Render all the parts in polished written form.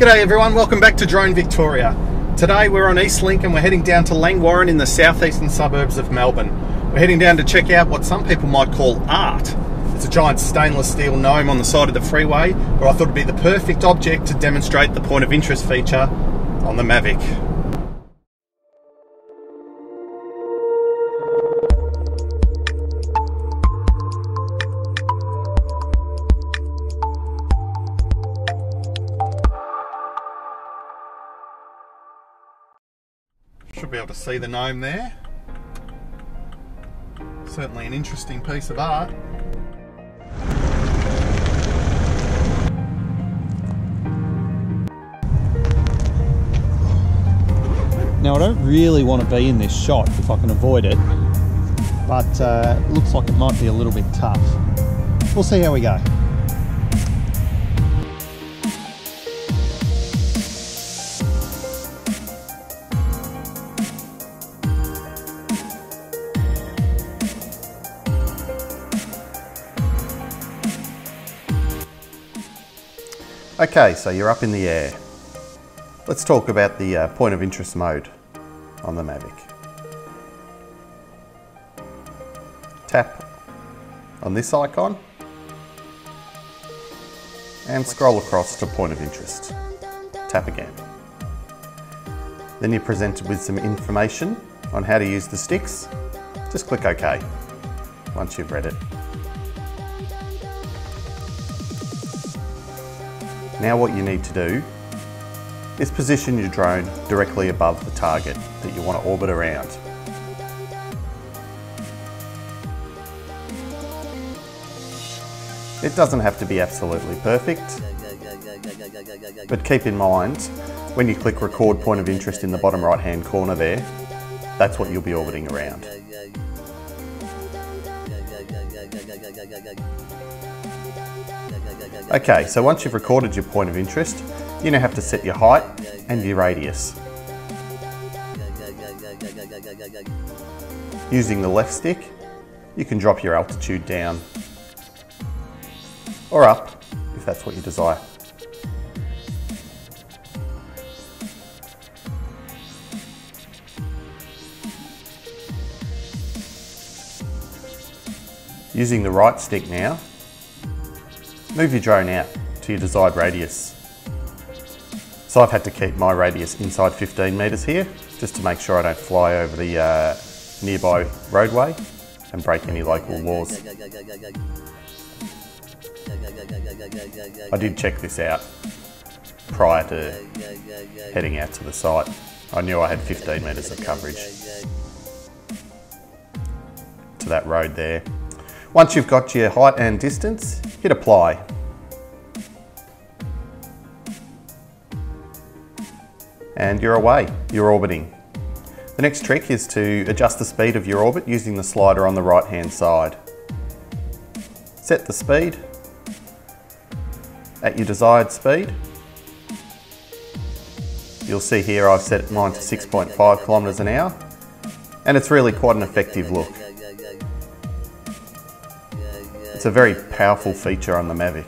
G'day everyone, welcome back to Drone Victoria. Today we're on East Link and we're heading down to Langwarrin in the southeastern suburbs of Melbourne. We're heading down to check out what some people might call art. It's a giant stainless steel gnome on the side of the freeway where I thought it'd be the perfect object to demonstrate the point of interest feature on the Mavic. Should be able to see the gnome there. Certainly an interesting piece of art. Now I don't really want to be in this shot if I can avoid it, but it looks like it might be a little bit tough. We'll see how we go. Okay, so you're up in the air. Let's talk about the point of interest mode on the Mavic. Tap on this icon and scroll across to point of interest. Tap again. Then you're presented with some information on how to use the sticks. Just click OK once you've read it. Now what you need to do is position your drone directly above the target that you want to orbit around. It doesn't have to be absolutely perfect, but keep in mind when you click record point of interest in the bottom right hand corner there, that's what you'll be orbiting around. Okay, so once you've recorded your point of interest, you now have to set your height and your radius. Using the left stick, you can drop your altitude down or up if that's what you desire. Using the right stick now, move your drone out to your desired radius. So I've had to keep my radius inside 15 metres here, just to make sure I don't fly over the nearby roadway and break any local laws. I did check this out prior to heading out to the site. I knew I had 15 metres of coverage to that road there. Once you've got your height and distance, hit apply. And you're away, you're orbiting. The next trick is to adjust the speed of your orbit using the slider on the right hand side. Set the speed at your desired speed. You'll see here I've set mine to 6.5 kilometres an hour, and it's really quite an effective look. It's a very powerful feature on the Mavic.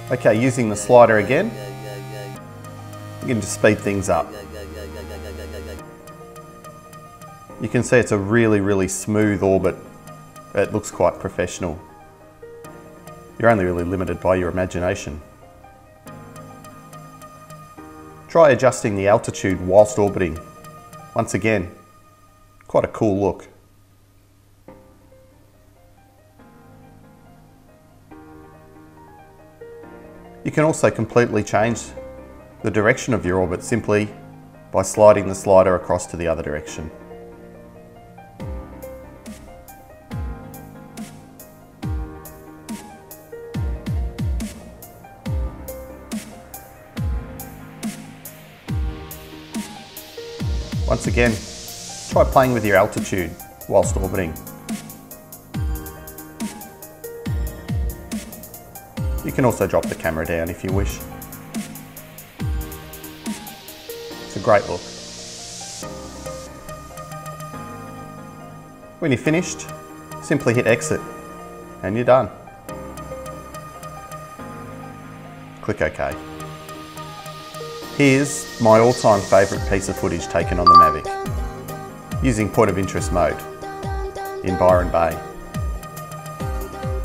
Okay, using the slider again, you can just speed things up. You can see it's a really smooth orbit. It looks quite professional. You're only really limited by your imagination. Try adjusting the altitude whilst orbiting. Once again, quite a cool look. You can also completely change the direction of your orbit simply by sliding the slider across to the other direction. Once again, try playing with your altitude whilst orbiting. You can also drop the camera down if you wish. It's a great look. When you're finished, simply hit exit and you're done. Click OK. Here's my all-time favourite piece of footage taken on the Mavic, using point of interest mode in Byron Bay.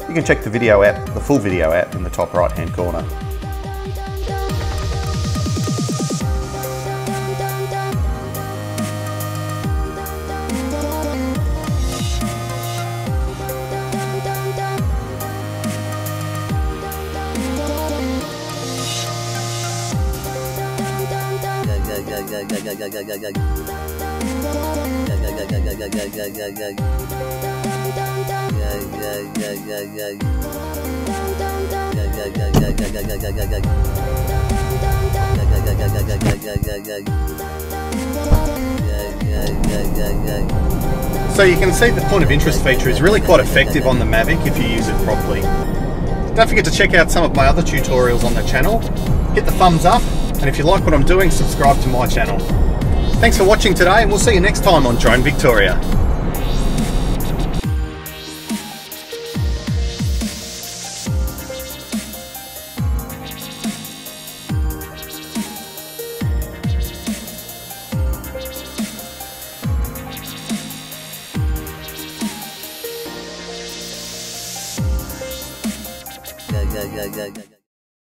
You can check the video out, the full video out in the top right hand corner. So you can see the point of interest feature is really quite effective on the Mavic if you use it properly. Don't forget to check out some of my other tutorials on the channel. Hit the thumbs up, and if you like what I'm doing, subscribe to my channel. Thanks for watching today, and we'll see you next time on Drone Victoria. Go.